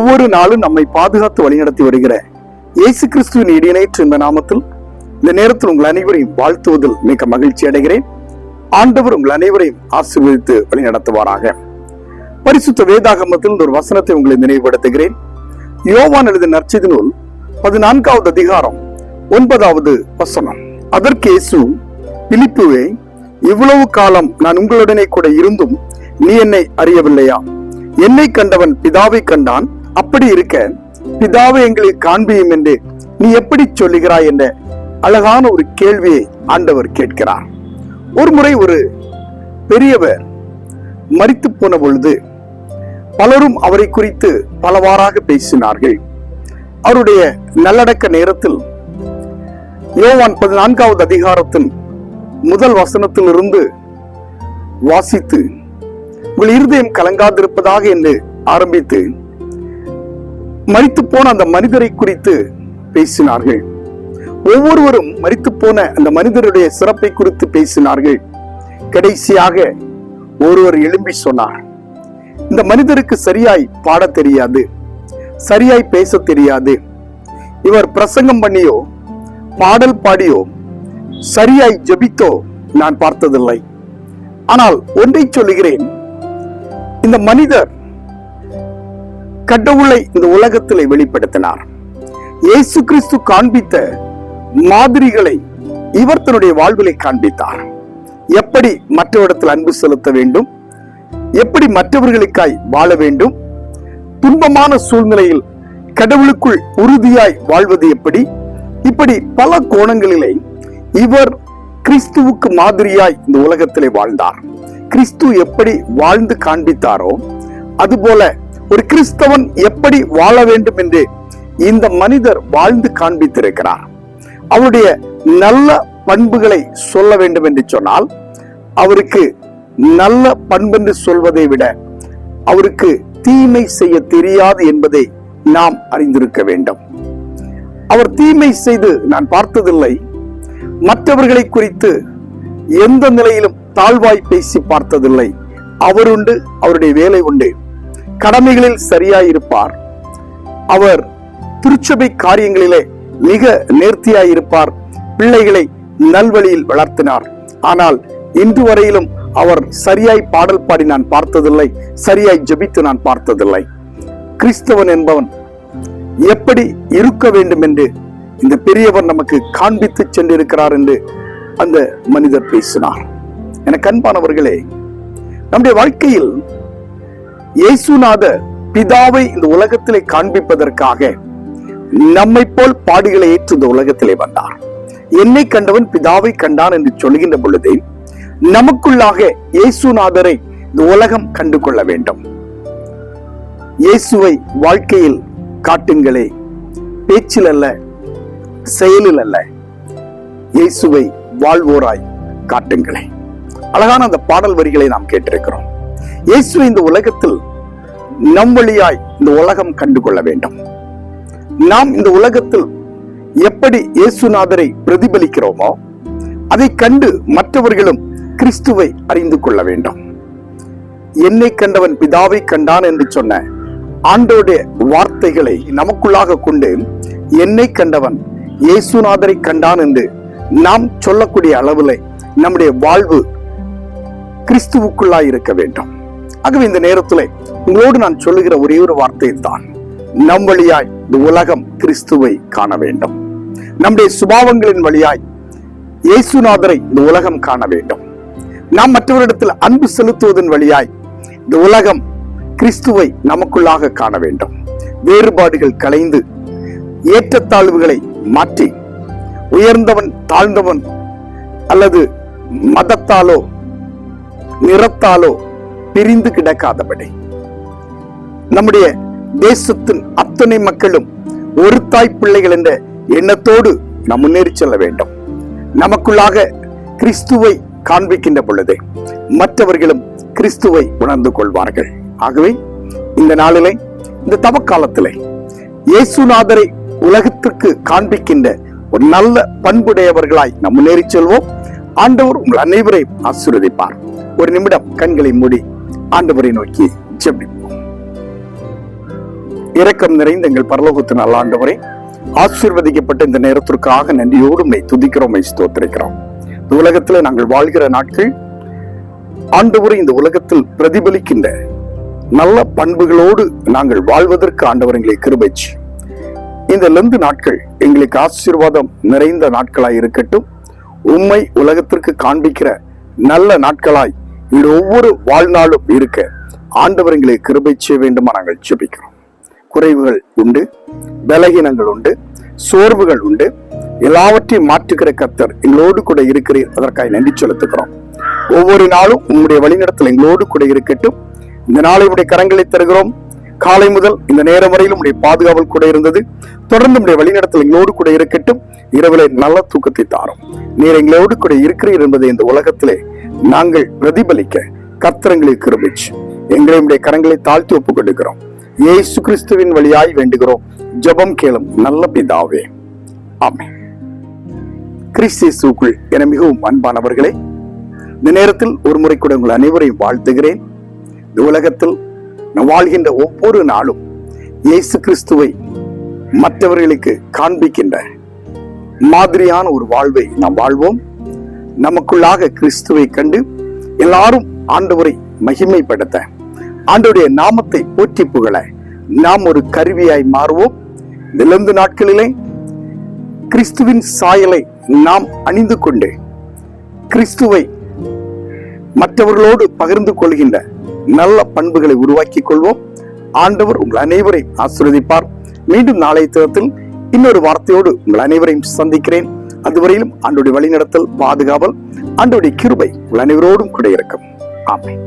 ஒவ்வொரு நாளும் நம்மை பாதுகாத்து வழிநடத்தி வருகிற இயேசு கிறிஸ்துவின் இடையினேற்ற இந்த நாமத்தில் இந்த நேரத்தில் உங்கள் அனைவரையும் வாழ்த்துவதில் மிக மகிழ்ச்சி அடைகிறேன். ஆண்டவர் உங்கள் அனைவரையும் ஆசீர்வதித்து வழிநடத்துவாராக. பரிசுத்த வேதாகமத்தில் ஒரு வசனத்தை உங்களை நினைவுபடுத்துகிறேன். யோவான் எழுதிய நற்செய்தி நூல் 14வது அதிகாரம் 9வது வசனம். அதற்கு இயேசு, பிலிப்புவே, இவ்வளவு காலம் நான் உங்களுடனே கூட இருந்தும் நீ என்னை அறியவில்லையா? என்னை கண்டவன் பிதாவை கண்டான். அப்படி இருக்க பிதாவை எங்களுக்கு காண்பியும் என்று நீ எப்படி சொல்லுகிறாய் என்ற அழகான ஒரு கேள்வியை ஆண்டவர் கேட்கிறார். ஒரு முறை ஒரு பெரியவர் மரித்து போன பொழுது பலரும் அவரை குறித்து பலவாறாக பேசினார்கள். அவருடைய நல்லடக்க நேரத்தில் யோவான் 14வது அதிகாரத்தின் முதல் வசனத்திலிருந்து வாசித்து, உங்கள் இருதயம் கலங்காதிருப்பதாக என்று ஆரம்பித்து மரித்து போன அந்த மனிதரை குறித்து பேசினார்கள். ஒவ்வொருவரும் மரித்து போன அந்த மனிதருடைய சிறப்பை குறித்து பேசினார்கள். கடைசியாக ஒருவர் எழும்பி சொன்னார், இந்த மனிதருக்கு சரியாய் பாட தெரியாது, சரியாய் பேச தெரியாது. இவர் பிரசங்கம் பண்ணியோ பாடல் பாடியோ சரியாய் ஜெபித்தோ நான் பார்த்ததில்லை. ஆனால் ஒன்றை சொல்லுகிறேன், இந்த மனிதர் கடவுளை இந்த உலகத்திலே வெளிப்படுத்தினார். இயேசு கிறிஸ்து காண்பித்த மாதிரிகளை இவர் தன்னுடைய வாழ்விலை காண்பித்தார். எப்படி மற்றவரிடத்தில் அன்பு செலுத்த வேண்டும், எப்படி மற்றவர்களுக்காய் வாழ வேண்டும், துன்பமான சூழ்நிலையில் கடவுளுக்குள் உறுதியாய் வாழ்வது எப்படி, இப்படி பல கோணங்களிலே இவர் கிறிஸ்துவுக்கு மாதிரியாய் இந்த உலகத்திலே வாழ்ந்தார். கிறிஸ்து எப்படி வாழ்ந்து காண்பித்தாரோ அதுபோல ஒரு கிறிஸ்தவன் எப்படி வாழ வேண்டும் என்று இந்த மனிதர் வாழ்ந்து காண்பித்திருக்கிறார். அவருடைய நல்ல பண்புகளை சொல்ல வேண்டும் என்று சொன்னால், அவருக்கு நல்ல பண்பென்று சொல்வதை விட அவருக்கு தீமை செய்ய தெரியாது என்பதை நாம் அறிந்திருக்க வேண்டும். அவர் தீமை செய்து நான் பார்த்ததில்லை. மற்றவர்களை குறித்து எந்த நிலையிலும் தாழ்வாய் பேசி பார்த்ததில்லை. அவர் உண்டு, அவருடைய வேலை உண்டு, கடமைகளில் சரியாயிருப்பார். அவர் திருச்சபை காரியங்களிலே மிக நேர்த்தியாயிருப்பார். பிள்ளைகளை நல்வழியில் வளர்த்தினார். ஆனால் இன்று வரையிலும் அவர் சரியாய் பாடல் பாடி நான் பார்த்ததில்லை, சரியாய் ஜெபித்து நான் பார்த்ததில்லை. கிறிஸ்தவன் என்பவன் எப்படி இருக்க வேண்டும் என்று இந்த பெரியவர் நமக்கு காண்பித்து சென்றிருக்கிறார் என்று அந்த மனிதர் பேசினார். எனக்கு அன்பானவர்களே, நம்முடைய வாழ்க்கையில் இயேசுநாதர் பிதாவை இந்த உலகத்திலே காண்பிப்பதற்காக நம்மை போல் பாடுகளை ஏற்று இந்த உலகத்திலே வந்தார். என்னை கண்டவன் பிதாவை கண்டான் என்று சொல்கின்ற பொழுது நமக்குள்ளாக இயேசுநாதரை இந்த உலகம் கண்டு கொள்ள வேண்டும். இயேசுவை வாழ்க்கையில் காட்டுங்களே, பேச்சில் அல்ல, செயலில் அல்ல, இயேசுவை வாழ்வோராய் காட்டுங்களே. அழகான அந்த பாடல் வரிகளை நாம் கேட்டிருக்கிறோம். இயேசுவை இந்த உலகத்தில் நம் வழியாய் இந்த உலகம் கண்டு கொள்ள வேண்டும். நாம் இந்த உலகத்தில் எப்படி இயேசுநாதரை பிரதிபலிக்கிறோமோ அதை கண்டு மற்றவர்களும் கிறிஸ்துவை அறிந்து கொள்ள வேண்டும். என்னை கண்டவன் பிதாவை கண்டான் என்று சொன்ன ஆண்டவருடைய வார்த்தைகளை நமக்குள்ளாக கொண்டு என்னை கண்டவன் இயேசுநாதரை கண்டான் என்று நாம் சொல்லக்கூடிய அளவில் நம்முடைய வாழ்வு கிறிஸ்துவுக்குள்ளாய் இருக்க வேண்டும். ஆகவே இந்த நேரத்தில் உங்களோடு நான் சொல்லுகிற ஒரே ஒரு வார்த்தை தான், நம் வழியாய் இந்த உலகம் கிறிஸ்துவை காண வேண்டும். நம்முடைய சுபாவங்களின் வழியாய் இயேசுநாதரை இந்த உலகம் காண வேண்டும். நாம் மற்றவரிடத்தில் அன்பு செலுத்துவதன் வழியாய் இந்த உலகம் கிறிஸ்துவை நமக்குள்ளாக காண வேண்டும். வேறுபாடுகள் களைந்து ஏற்றத்தாழ்வுகளை மாற்றி உயர்ந்தவன் தாழ்ந்தவன் அல்லது மதத்தாலோ நிறத்தாலோ பிரிந்து கிடக்காதபடி நம்முடைய தேசத்தின் அத்தனை மக்களும் ஒரு தாய் பிள்ளைகள் என்ற எண்ணத்தோடு நாம் முன்னேறி செல்ல வேண்டும். நமக்குள்ளாக கிறிஸ்துவை காண்பிக்கின்ற பொழுது மற்றவர்களும் கிறிஸ்துவை உணர்ந்து கொள்வார்கள். ஆகவே இந்த நாளிலே, இந்த தவக்காலத்திலே இயேசுநாதரை உலகத்திற்கு காண்பிக்கின்ற ஒரு நல்ல பண்புடையவர்களாய் நாம் முன்னேறி செல்வோம். ஆண்டவர் உங்கள் அனைவரையும் ஆசீர்வதிப்பார். ஒரு நிமிடம் கண்களை மூடி ஆண்டவரை நோக்கி ஜெபிப்போம். இரக்கம் நிறைந்த எங்கள் பரலோகத்தின் நல்ல ஆண்டவரே, ஆசீர்வதிக்கப்பட்ட இந்த நேரத்திற்காக நன்றியோடு உம்மை துதிக்கிறோம், உம்மை ஸ்தோத்திரிக்கிறோம். இந்த உலகத்துல நாங்கள் வாழ்கிற நாட்கள் ஆண்டவரே, இந்த உலகத்தில் பிரதிபலிக்கின்ற நல்ல பண்புகளோடு நாங்கள் வாழ்வதற்கு ஆண்டவர் எங்களை கிருபைச்சு. இந்த லெந்து நாட்கள் எங்களுக்கு ஆசீர்வாதம் நிறைந்த நாட்களாய் இருக்கட்டும். உம்மை உலகத்திற்கு காண்பிக்கிற நல்ல நாட்களாய் இது ஒவ்வொரு வாழ்நாளும் இருக்க ஆண்டவர் எங்களை கிருபை செய்ய வேண்டுமா நாங்கள் ஜெபிக்கிறோம். குறைவுகள் உண்டு, பலகீனங்கள் உண்டு, சோர்வுகள் உண்டு. எல்லாவற்றையும் மாற்றுகிற கர்த்தர் எங்களோடு கூட இருக்கிறீர். அதற்காக நன்றி செலுத்துகிறோம். ஒவ்வொரு நாளும் உங்களுடைய வழிநடத்தல் எங்களோடு கூட இருக்கட்டும். இந்த நாளை உடைய கரங்களை தருகிறோம். காலை முதல் இந்த நேரம் வரையிலும் உடைய பாதுகாவல் கூட இருந்தது. தொடர்ந்து உடைய வழிநடத்தல் எங்களோடு கூட இருக்கட்டும். இரவிலே நல்ல தூக்கத்தை தாரும். நீர் எங்களோடு கூட இருக்கிறீர் என்பதை இந்த உலகத்திலே நாங்கள் பிரதிபலிக்க கர்த்தரங்களை கிருபைச்சு எங்களை உடைய கரங்களை தாழ்த்தி ஒப்புக் கொடுக்கிறோம். இயேசு கிறிஸ்துவின் வழியாய் வேண்டுகிறோம். ஜெபம் கேளும் நல்ல பிதாவே, ஆமென். கிறிஸ்துவுக்குள் என மிகவும் அன்பானவர்களே, இந்த நேரத்தில் ஒரு முறை கூட உங்கள் அனைவரையும் வாழ்த்துகிறேன். இந்த உலகத்தில் நாம் வாழ்கின்ற ஒவ்வொரு நாளும் இயேசு கிறிஸ்துவை மற்றவர்களுக்கு காண்பிக்கின்ற மாதிரியான ஒரு வாழ்வை நாம் வாழ்வோம். நமக்குள்ளாக கிறிஸ்துவை கண்டு எல்லாரும் ஆண்டவரை மகிமைப்படுத்த, ஆண்டவருடைய நாமத்தை போற்றி புகழ நாம் ஒரு கருவியாய் மாறுவோம். இந்த நாட்களிலே கிறிஸ்துவின் சாயலை நாம் அணிந்து கொண்டு கிறிஸ்துவை மற்றவர்களோடு பகிர்ந்து கொள்கின்ற நல்ல பண்புகளை உருவாக்கிக் கொள்வோம். ஆண்டவர் உங்கள் அனைவரையும் ஆசீர்வதிப்பார். மீண்டும் நாளைய தினத்தில் இன்னொரு வார்த்தையோடு உங்கள் அனைவரையும் சந்திக்கிறேன். அதுவரையிலும் ஆண்டவருடைய வழிநடத்தல், பாதுகாவல், ஆண்டவருடைய கிருபை உங்கள் அனைவரோடும் கூட இருக்கும். ஆமென்.